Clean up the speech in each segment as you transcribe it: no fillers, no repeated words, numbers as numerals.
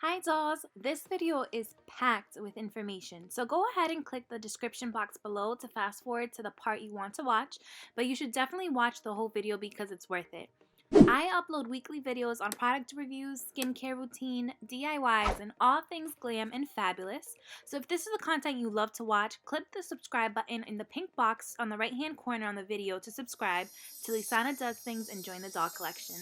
Hi dolls! This video is packed with information, so go ahead and click the description box below to fast forward to the part you want to watch, but you should definitely watch the whole video because it's worth it. I upload weekly videos on product reviews, skincare routine, DIYs, and all things glam and fabulous. So if this is the content you love to watch, click the subscribe button in the pink box on the right hand corner on the video to subscribe to Lisanna Does Things and join the doll collection.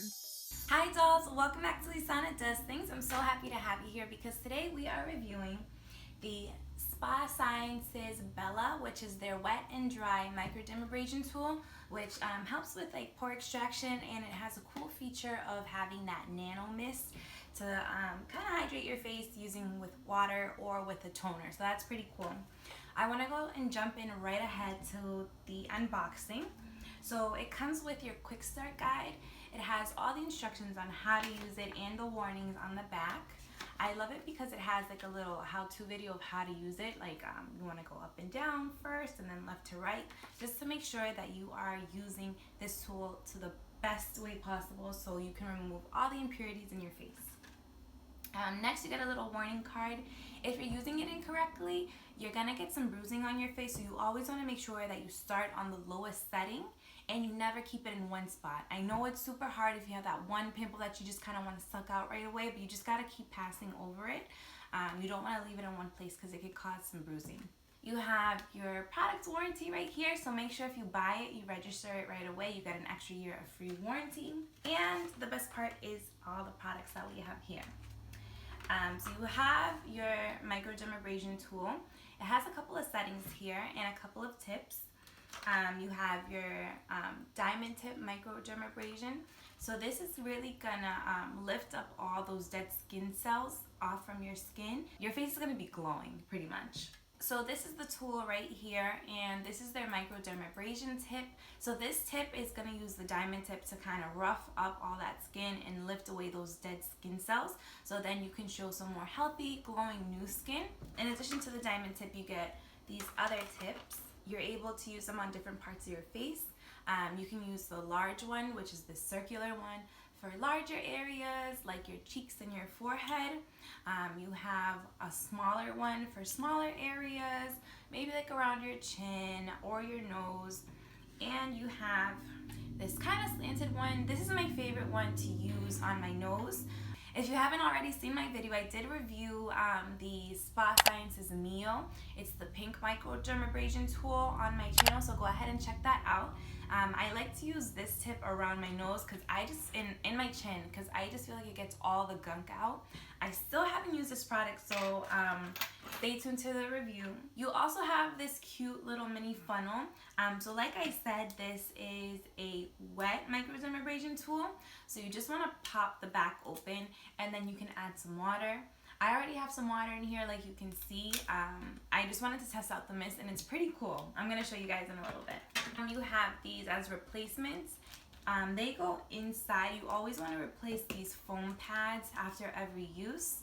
Hi dolls, welcome back to Lisanna Does Things. I'm so happy to have you here because today we are reviewing the Spa Sciences Bella, which is their wet and dry microdermabrasion tool, which helps with like pore extraction, and it has a cool feature of having that nano mist to kind of hydrate your face using with water or with a toner. So that's pretty cool. I want to go and jump in right ahead to the unboxing. So it comes with your quick start guide. It has all the instructions on how to use it and the warnings on the back. I love it because it has like a little how-to video of how to use it. Like you want to go up and down first and then left to right, just to make sure that you are using this tool to the best way possible so you can remove all the impurities in your face. Next, you get a little warning card. If you're using it incorrectly, you're gonna get some bruising on your face, so you always want to make sure that you start on the lowest setting and you never keep it in one spot. I know it's super hard if you have that one pimple that you just kind of want to suck out right away, but you just gotta keep passing over it. You don't want to leave it in one place because it could cause some bruising. You have your product warranty right here, so make sure if you buy it, you register it right away. You get an extra year of free warranty. And the best part is all the products that we have here. So you have your microdermabrasion tool. It has a couple of settings here and a couple of tips. You have your diamond tip microdermabrasion. So this is really gonna lift up all those dead skin cells off from your skin. Your face is gonna be glowing pretty much. So this is the tool right here, and this is their microdermabrasion tip. So this tip is going to use the diamond tip to kind of rough up all that skin and lift away those dead skin cells, so then you can show some more healthy, glowing new skin. In addition to the diamond tip, you get these other tips. You're able to use them on different parts of your face. You can use the large one, which is the circular one, for larger areas like your cheeks and your forehead. You have a smaller one for smaller areas, maybe like around your chin or your nose. And you have this kind of slanted one. This is my favorite one to use on my nose. If you haven't already seen my video, I did review the Spa Sciences Mio. It's the pink microdermabrasion tool on my channel, so go ahead and check that out. I like to use this tip around my nose because I just, in my chin, because I just feel like it gets all the gunk out. I still haven't used this product, so stay tuned to the review. You also have this cute little mini funnel. So like I said, this is a wet microdermabrasion tool. So you just want to pop the back open and then you can add some water. I already have some water in here, like you can see. I just wanted to test out the mist, and it's pretty cool. I'm going to show you guys in a little bit. You have these as replacements. They go inside. You always want to replace these foam pads after every use.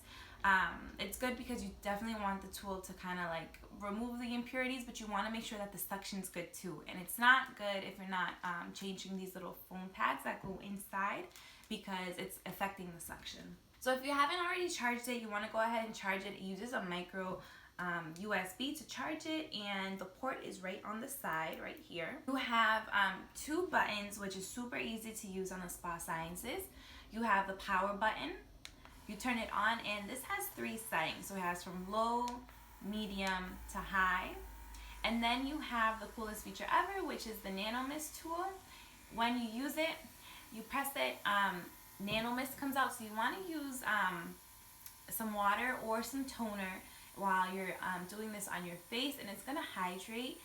It's good because you definitely want the tool to kind of like remove the impurities, but you want to make sure that the suction's good too. And it's not good if you're not changing these little foam pads that go inside, because it's affecting the suction. So if you haven't already charged it, you want to go ahead and charge it. It uses a micro USB to charge it, and the port is right on the side right here. You have two buttons, which is super easy to use on the Spa Sciences. You have the power button. You turn it on, and this has 3 settings. So it has from low, medium to high. And then you have the coolest feature ever, which is the nano mist tool. When you use it, you press it, nano mist comes out. So you want to use some water or some toner while you're doing this on your face, and it's going to hydrate,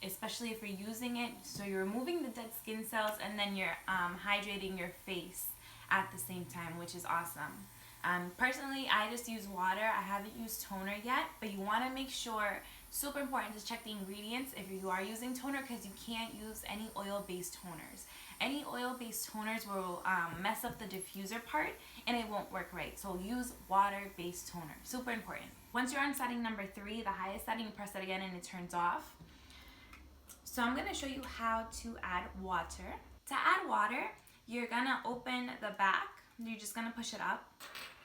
especially if you're using it. So you're removing the dead skin cells, and then you're hydrating your face at the same time, which is awesome. Personally, I just use water. I haven't used toner yet, but you want to make sure, super important to check the ingredients if you are using toner, because you can't use any oil-based toners. Any oil-based toners will mess up the diffuser part and it won't work right. So use water-based toner, super important. Once you're on setting number 3, the highest setting, you press it again and it turns off. So I'm gonna show you how to add water. To add water, you're gonna open the back. You're just gonna push it up,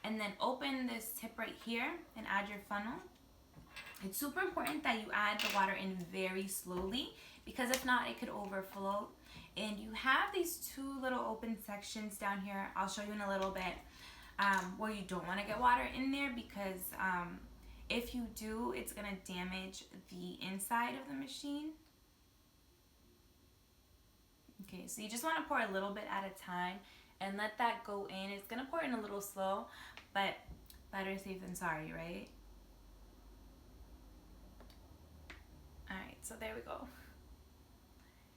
and then open this tip right here and add your funnel. It's super important that you add the water in very slowly, because if not, it could overflow. And you have these two little open sections down here, I'll show you in a little bit, where you don't want to get water in there, because if you do, it's going to damage the inside of the machine. Okay, so you just want to pour a little bit at a time and let that go in. It's going to pour in a little slow, but better safe than sorry, right? Alright, so there we go.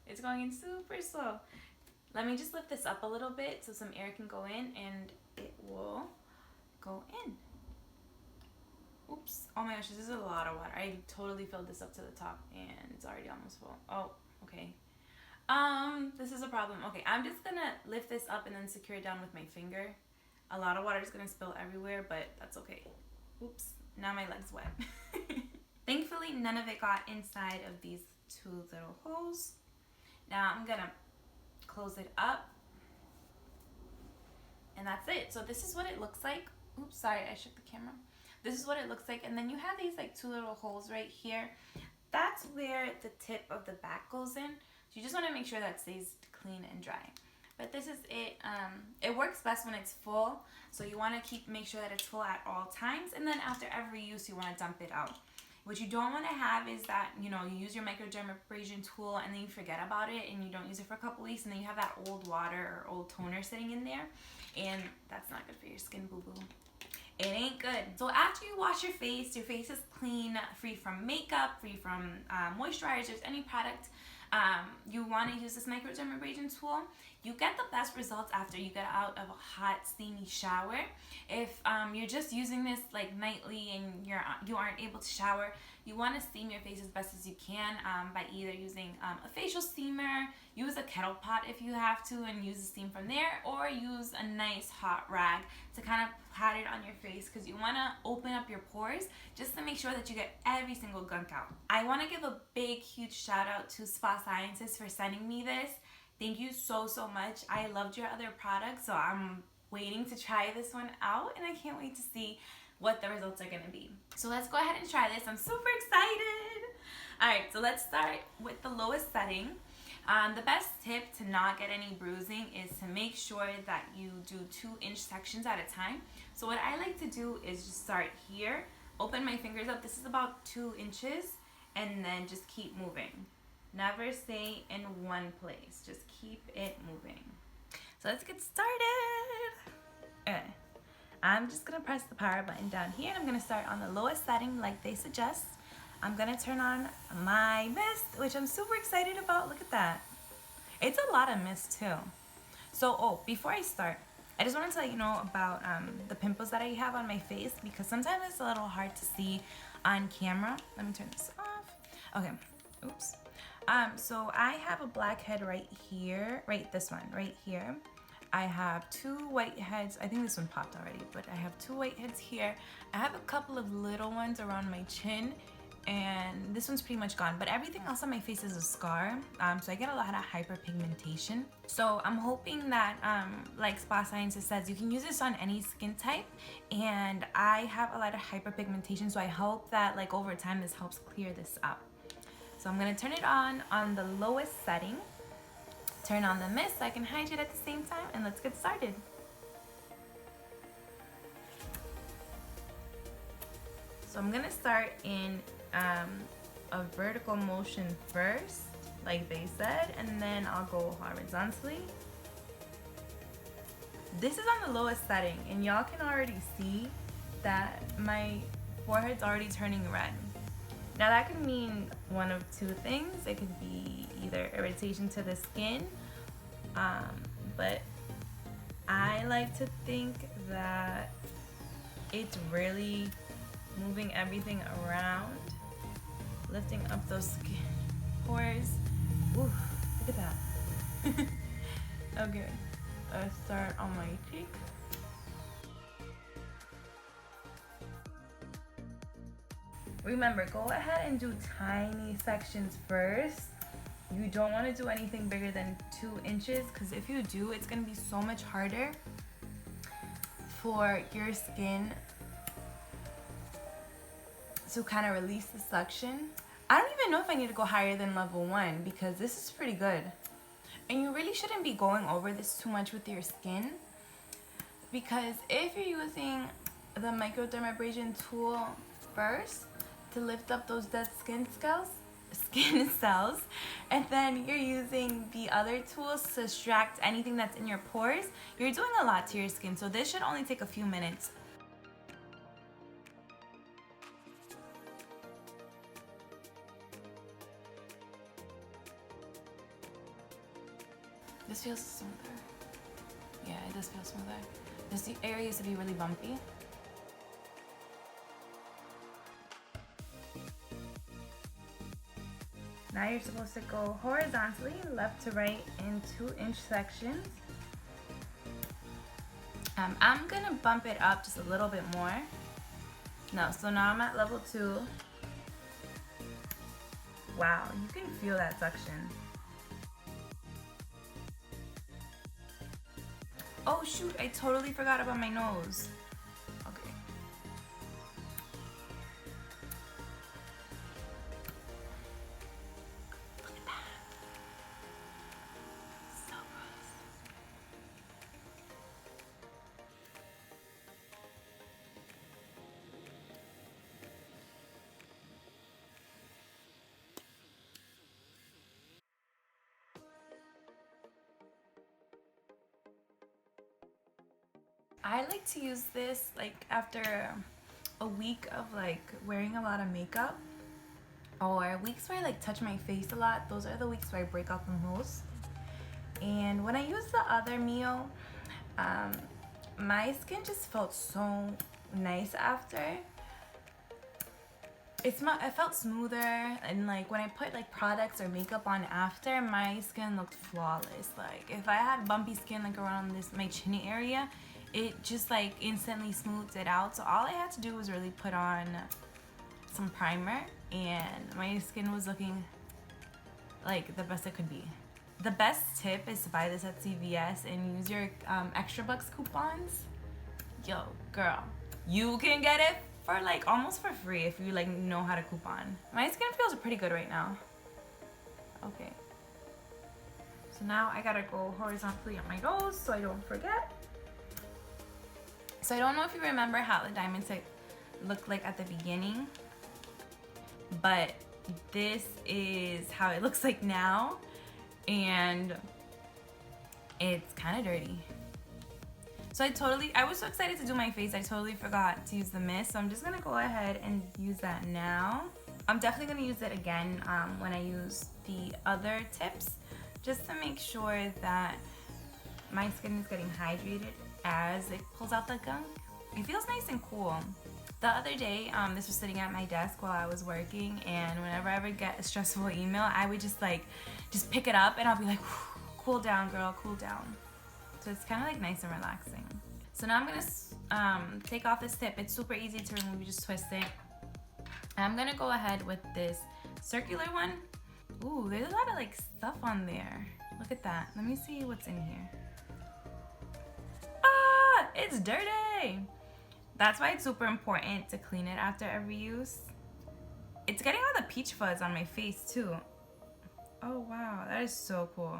It's going in super slow. Let me just lift this up a little bit so some air can go in, and it will go in. Oops. Oh my gosh, this is a lot of water. I totally filled this up to the top and it's already almost full. Oh, okay. This is a problem. Okay, I'm just gonna lift this up and then secure it down with my finger. A lot of water is gonna spill everywhere, but that's okay. Oops, now my leg's wet. Thankfully, none of it got inside of these two little holes. Now I'm gonna close it up, and that's it. So this is what it looks like. Oops, sorry, I shook the camera. This is what it looks like, and then you have these like two little holes right here. That's where the tip of the back goes in. So you just want to make sure that stays clean and dry. But this is it. It works best when it's full, so you want to make sure that it's full at all times, and then after every use you want to dump it out. What you don't want to have is that, you know, you use your microdermabrasion tool and then you forget about it and you don't use it for a couple weeks, and then you have that old water or old toner sitting in there, and that's not good for your skin, boo-boo. It ain't good. So after you wash your face is clean, free from makeup, free from moisturizers, any product. You want to use this microdermabrasion tool. You get the best results after you get out of a hot, steamy shower. If you're just using this like nightly and you aren't able to shower, you want to steam your face as best as you can by either using a facial steamer, use a kettle pot if you have to and use the steam from there, or use a nice hot rag to kind of pat it on your face, because you want to open up your pores just to make sure that you get every single gunk out. I want to give a big, huge shout out to Spa Sciences for sending me this. Thank you so much. I loved your other products, so I'm waiting to try this one out, and I can't wait to see what the results are going to be. So let's go ahead and try this. I'm super excited. Alright, so let's start with the lowest setting. The best tip to not get any bruising is to make sure that you do 2-inch sections at a time. So what I like to do is just start here, open my fingers up. This is about 2 inches, and then just keep moving. Never stay in one place. Just keep it moving. So let's get started. Okay. I'm just going to press the power button down here, and I'm going to start on the lowest setting like they suggest. I'm going to turn on my mist, which I'm super excited about. Look at that. It's a lot of mist too. So, before I start, I just wanted to let you know about the pimples that I have on my face, because sometimes it's a little hard to see on camera. Let me turn this off. Okay. Oops. So I have a blackhead right here, this one right here. I have 2 whiteheads. I think this one popped already, but I have 2 whiteheads here. I have a couple of little ones around my chin, and this one's pretty much gone, but everything else on my face is a scar. So I get a lot of hyperpigmentation. So I'm hoping that, like Spa Sciences says, you can use this on any skin type, and I have a lot of hyperpigmentation, so I hope that like over time this helps clear this up. So I'm gonna turn it on the lowest setting, turn on the mist so I can hydrate at the same time, and let's get started. So I'm gonna start in a vertical motion first, like they said, and then I'll go horizontally. This is on the lowest setting, and y'all can already see that my forehead's already turning red. Now that could mean one of 2 things. It could be either irritation to the skin, but I like to think that it's really moving everything around, lifting up those skin pores. Ooh, look at that. Okay, let's start on my cheek. Remember, go ahead and do tiny sections first. You don't want to do anything bigger than 2 inches, because if you do, it's going to be so much harder for your skin to kind of release the suction. I don't even know if I need to go higher than level 1 because this is pretty good. And you really shouldn't be going over this too much with your skin, because if you're using the microdermabrasion tool first to lift up those dead skin cells, and then you're using the other tools to extract anything that's in your pores, you're doing a lot to your skin. So this should only take a few minutes. This feels smoother. Yeah, it does feel smoother. This area used to be really bumpy. Now you're supposed to go horizontally, left to right, in 2-inch sections. I'm gonna bump it up just a little bit more. No, so now I'm at level 2. Wow, you can feel that suction. Oh shoot, I totally forgot about my nose. Okay. Look at that. So gross. I like to use this like after a week of like wearing a lot of makeup, or weeks where I like touch my face a lot. Those are the weeks where I break out the most. And when I used the other Mio, my skin just felt so nice after. It felt smoother, and like when I put like products or makeup on after, my skin looked flawless. Like if I had bumpy skin like around my chin area, it just like instantly smoothed it out. So all I had to do was really put on some primer, and my skin was looking like the best it could be. The best tip is to buy this at CVS and use your extra bucks coupons. Yo, girl, you can get it for like almost for free if you like know how to coupon. My skin feels pretty good right now. Okay. So now I gotta go horizontally on my nose so I don't forget. So I don't know if you remember how the diamond tip looked like at the beginning, but this is how it looks like now, and it's kind of dirty. So I was so excited to do my face, I totally forgot to use the mist. So I'm just gonna go ahead and use that now. I'm definitely gonna use it again when I use the other tips, just to make sure that my skin is getting hydrated as it pulls out the gunk. It feels nice and cool. The other day, this was sitting at my desk while I was working, and whenever I would get a stressful email, I would just pick it up and I'll be like, cool down, girl, cool down. So it's kind of like nice and relaxing. So now I'm gonna take off this tip. It's super easy to remove, you just twist it. I'm gonna go ahead with this circular one. Ooh, there's a lot of like stuff on there. Look at that. Let me see what's in here. Ah, it's dirty. That's why it's super important to clean it after every use. It's getting all the peach fuzz on my face too. Oh wow, that is so cool.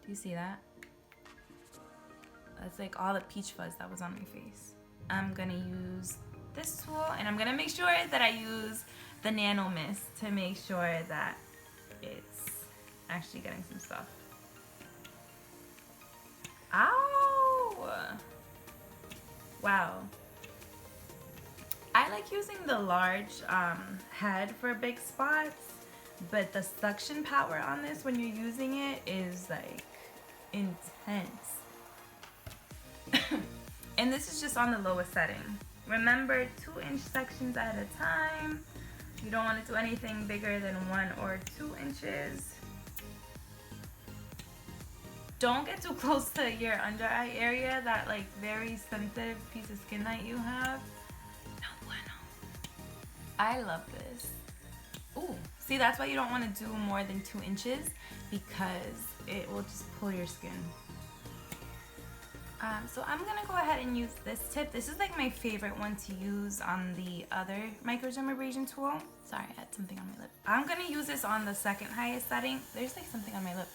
Do you see that? That's like all the peach fuzz that was on my face. I'm gonna use this tool, and I'm gonna make sure that I use the nano mist to make sure that it's actually getting some stuff. Ow! Wow. I like using the large head for big spots, but the suction power on this when you're using it is like intense. And this is just on the lowest setting. Remember, 2-inch sections at a time. You don't want to do anything bigger than 1 or 2 inches. Don't get too close to your under eye area, that like very sensitive piece of skin that you have. No bueno. I love this. Ooh, see, that's why you don't want to do more than 2 inches, because it will just pull your skin. So I'm gonna go ahead and use this tip. This is like my favorite one to use on the other microdermabrasion tool. Sorry, I had something on my lip. I'm gonna use this on the second highest setting. There's like something on my lip.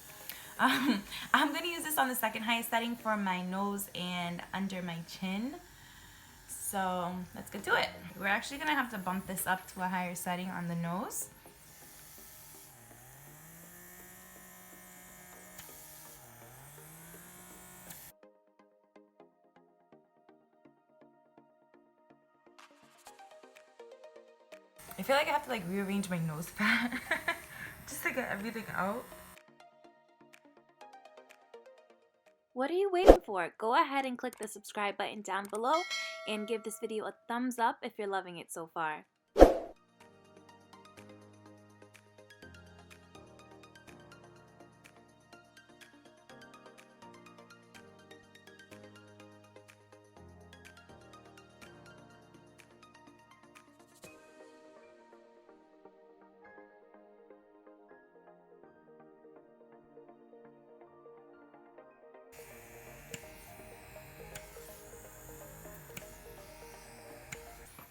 I'm gonna use this on the second highest setting for my nose and under my chin. So let's get to it. We're actually gonna have to bump this up to a higher setting on the nose. I feel like I have to like rearrange my nose pad just to get everything out. What are you waiting for? Go ahead and click the subscribe button down below and give this video a thumbs up if you're loving it so far.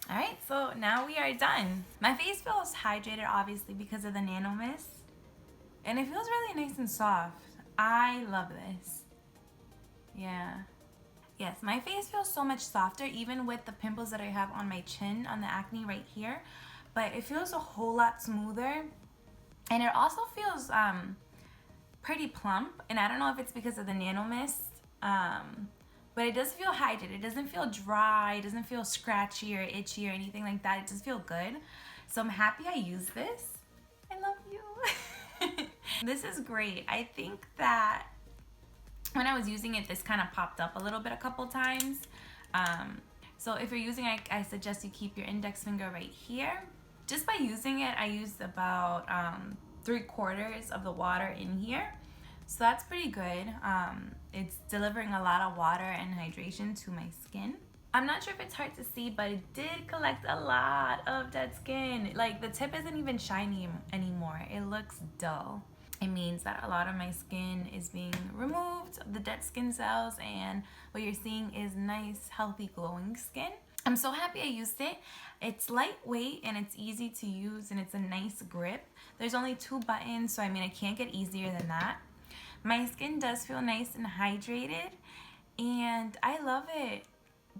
Alright, so now we are done. My face feels hydrated obviously because of the nano mist. And it feels really nice and soft. I love this. Yeah. Yes, my face feels so much softer even with the pimples that I have on my chin, on the acne right here. But it feels a whole lot smoother. And it also feels pretty plump. And I don't know if it's because of the nano mist. But it does feel hydrated. It doesn't feel dry. It doesn't feel scratchy or itchy or anything like that. It does feel good. So I'm happy I used this. I love you. This is great. I think that when I was using it, this kind of popped up a little bit a couple times. So if you're using it, I suggest you keep your index finger right here. Just by using it, I used about 3/4 of the water in here. So that's pretty good. It's delivering a lot of water and hydration to my skin. I'm not sure if it's hard to see, but it did collect a lot of dead skin. Like the tip isn't even shiny anymore. It looks dull. It means that a lot of my skin is being removed, the dead skin cells, and what you're seeing is nice, healthy, glowing skin. I'm so happy I used it. It's lightweight and it's easy to use and it's a nice grip. There's only 2 buttons, so I mean, I can't get easier than that. My skin does feel nice and hydrated, and I love it.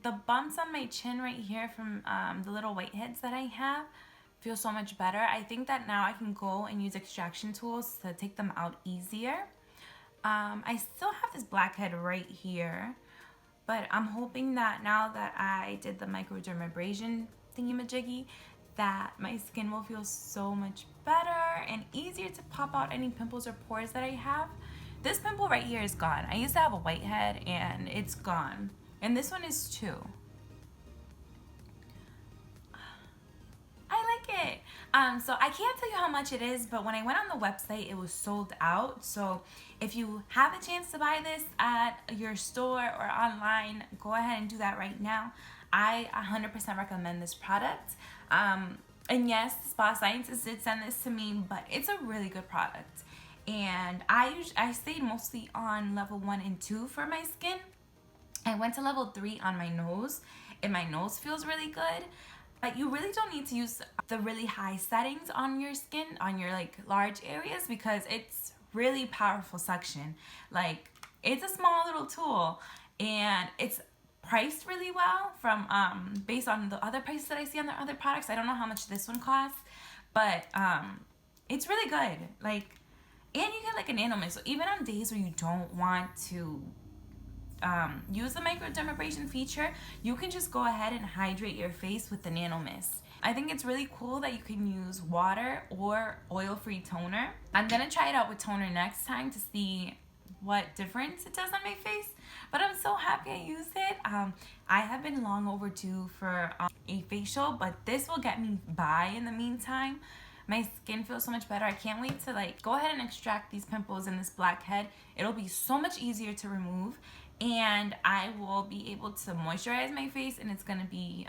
The bumps on my chin right here from the little whiteheads that I have feel so much better. I think that now I can go and use extraction tools to take them out easier. I still have this blackhead right here, but I'm hoping that now that I did the microdermabrasion thingy-majiggy, that my skin will feel so much better and easier to pop out any pimples or pores that I have. This pimple right here is gone. I used to have a whitehead and it's gone. And this one is too. I like it. So I can't tell you how much it is, but when I went on the website, it was sold out. So if you have a chance to buy this at your store or online, go ahead and do that right now. I 100% recommend this product. And yes, Spa Sciences did send this to me, but it's a really good product. And I stayed mostly on level 1 and 2 for my skin. I went to level 3 on my nose, and my nose feels really good. But you really don't need to use the really high settings on your skin, on your like large areas, because it's really powerful suction. Like, it's a small little tool, and it's priced really well from based on the other prices that I see on the other products. I don't know how much this one costs, but it's really good. Like, and you get like a nano mist. So even on days where you don't want to use the microdermabrasion feature, you can just go ahead and hydrate your face with the nano mist. I think it's really cool that you can use water or oil-free toner. I'm gonna try it out with toner next time to see what difference it does on my face, but I'm so happy I used it. I have been long overdue for a facial, but this will get me by in the meantime. My skin feels so much better. I can't wait to like go ahead and extract these pimples and this blackhead. It'll be so much easier to remove, and I will be able to moisturize my face, and it's gonna be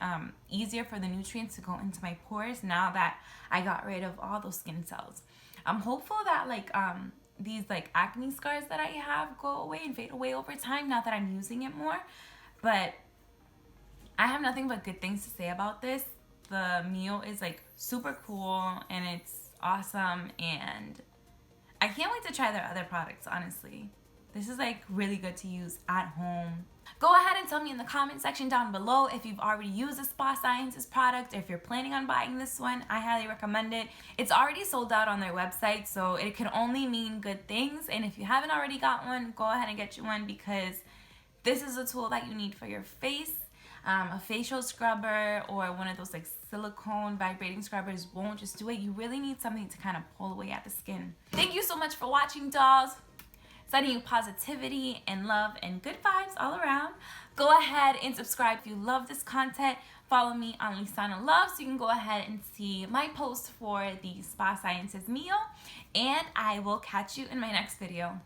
easier for the nutrients to go into my pores now that I got rid of all those skin cells. I'm hopeful that like these like acne scars that I have go away and fade away over time now that I'm using it more. But I have nothing but good things to say about this. The Mio is like super cool and it's awesome, and I can't wait to try their other products, honestly. This is like really good to use at home. Go ahead and tell me in the comment section down below if you've already used a Spa Sciences product or if you're planning on buying this one. I highly recommend it. It's already sold out on their website, so it can only mean good things. And if you haven't already got one, go ahead and get you one, because this is a tool that you need for your face. A facial scrubber or one of those like silicone vibrating scrubbers won't just do it. You really need something to kind of pull away at the skin. Thank you so much for watching, dolls. Sending you positivity and love and good vibes all around. Go ahead and subscribe if you love this content. Follow me on Lisanna Love so you can go ahead and see my post for the Spa Sciences Mio. And I will catch you in my next video.